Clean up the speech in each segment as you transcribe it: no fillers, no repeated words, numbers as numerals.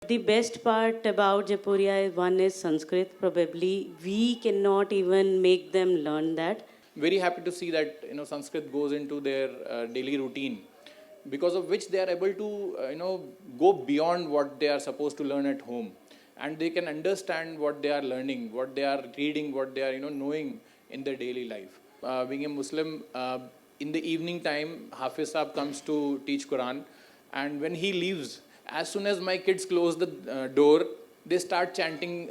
The best part about Jaipuriya is one is Sanskrit. Probably we cannot even make them learn that. Very happy to see that Sanskrit goes into their daily routine, because of which they are able to go beyond what they are supposed to learn at home, and they can understand what they are learning, what they are reading, what they are knowing in their daily life. Being a Muslim, in the evening time Hafiz Saab comes to teach Quran, and when he leaves, as soon as my kids close the door, they start chanting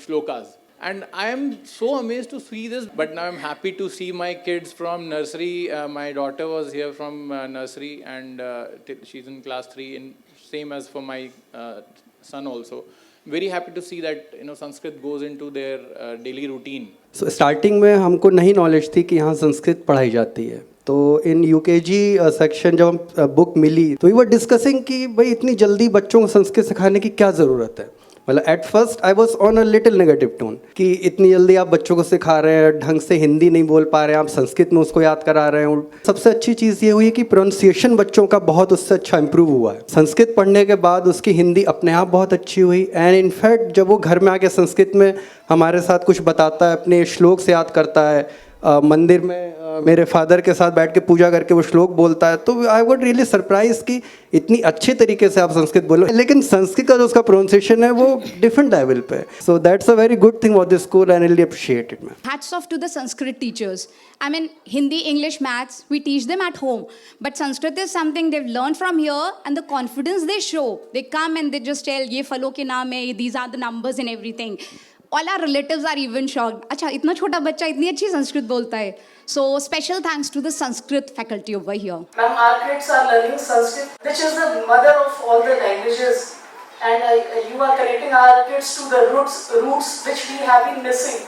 shlokas. And I am so amazed to see this, but now I'm happy to see my kids from nursery. My daughter was here from nursery, and she's in class 3, and same as for my son also. Very happy to see that Sanskrit goes into their daily routine. So starting में हमको नहीं knowledge थी कि यहाँ संस्कृत पढ़ाई जाती है, तो इन यूकेजी सेक्शन जब हम बुक मिली तो वी वर डिस्कसिंग कि भाई इतनी जल्दी बच्चों को संस्कृत सिखाने की क्या ज़रूरत है. मतलब at first I was on a little negative tone कि इतनी जल्दी आप बच्चों को सिखा रहे हैं, ढंग से हिंदी नहीं बोल पा रहे हैं, आप संस्कृत में उसको याद करा रहे हैं. सबसे अच्छी चीज़ ये हुई कि प्रोनाउंसिएशन बच्चों का बहुत उससे अच्छा इंप्रूव हुआ है. संस्कृत पढ़ने के बाद उसकी हिंदी अपने आप बहुत अच्छी हुई. एंड इनफैक्ट जब वो घर में आके संस्कृत में हमारे साथ कुछ बताता है, अपने श्लोक से याद करता है, मंदिर में मेरे फादर के साथ बैठ के पूजा करके वो श्लोक बोलता है, तो आई वुड रियली सरप्राइज कि इतनी अच्छे तरीके से आप संस्कृत बोलो. लेकिन संस्कृत का जो उसका प्रोनाउंसिएशन है वो डिफरेंट लेवल पे. So that's a very good thing for this school and I really appreciate it. Hats off to the Sanskrit teachers. I mean, Hindi, English, maths, we teach them at home. But Sanskrit is something they've learned from here, and the confidence they show. They come and they just tell, ye phalo ke naam hai, these are the numbers and everything. All our relatives are even shocked. अच्छा, इतना छोटा बच्चा इतनी अच्छी संस्कृत बोलता है. So special thanks to the Sanskrit faculty over here. Ma'am, our kids are learning Sanskrit, which is the mother of all the languages, and you are connecting our kids to the roots which we have been missing.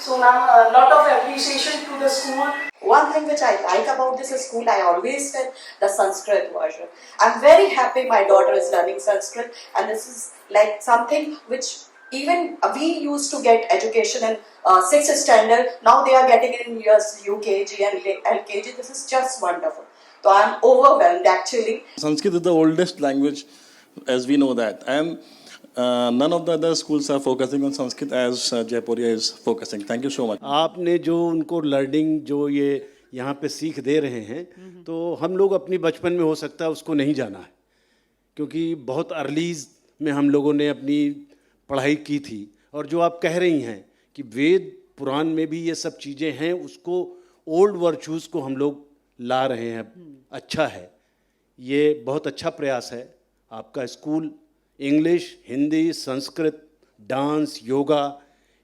So, ma'am, a lot of appreciation to the school. One thing which I like about this school, I always said the Sanskrit version. I'm very happy my daughter is learning Sanskrit, and this is like something which even we used to get education in 6th standard. Now they are getting it in years UKG and LKG. This is just wonderful. So I'm overwhelmed actually. Sanskrit is the oldest language, as we know that. And none of the other schools are focusing on Sanskrit as Jaipuriya is focusing. Thank you so much. आपने जो उनको learning जो ये यहाँ पे सीख दे रहे हैं, तो हम लोग अपनी बचपन में हो सकता है उसको नहीं जाना है, क्योंकि बहुत अर्लीज में हम लोगों ने अपनी पढ़ाई की थी. और जो आप कह रही हैं कि वेद पुराण में भी ये सब चीज़ें हैं, उसको ओल्ड वर्चूज़ को हम लोग ला रहे हैं. अच्छा है, ये बहुत अच्छा प्रयास है आपका. School English, Hindi, Sanskrit, dance, yoga,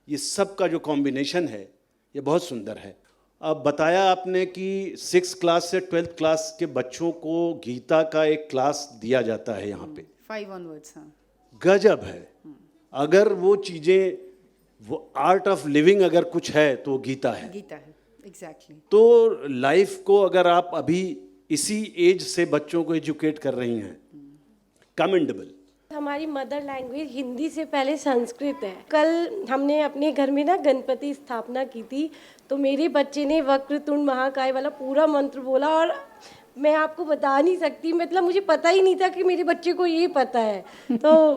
ये सब का जो कॉम्बिनेशन है ये बहुत सुंदर है. अब बताया आपने कि 6th क्लास से 12th क्लास के बच्चों को गीता का एक क्लास दिया जाता है यहाँ पे. 5 onwards. हाँ, गजब है. अगर वो चीज़ें, वो आर्ट ऑफ लिविंग अगर कुछ है तो गीता है. गीता है, एग्जैक्टली. तो लाइफ को अगर आप अभी इसी एज से बच्चों को एजुकेट कर रही हैं, कमेंडेबल. हमारी मदर लैंग्वेज हिंदी से पहले संस्कृत है. कल हमने अपने घर में ना गणपति स्थापना की थी, तो मेरे बच्चे ने वक्रतुंड महाकाय वाला पूरा मंत्र बोला, और मैं आपको बता नहीं सकती, मतलब मुझे पता ही नहीं था कि मेरे बच्चे को ये पता है. तो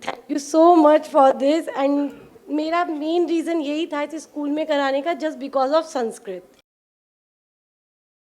thank you so much for this. And मेरा मेन रीज़न यही था इस स्कूल में कराने का, जस्ट बिकॉज ऑफ संस्कृत.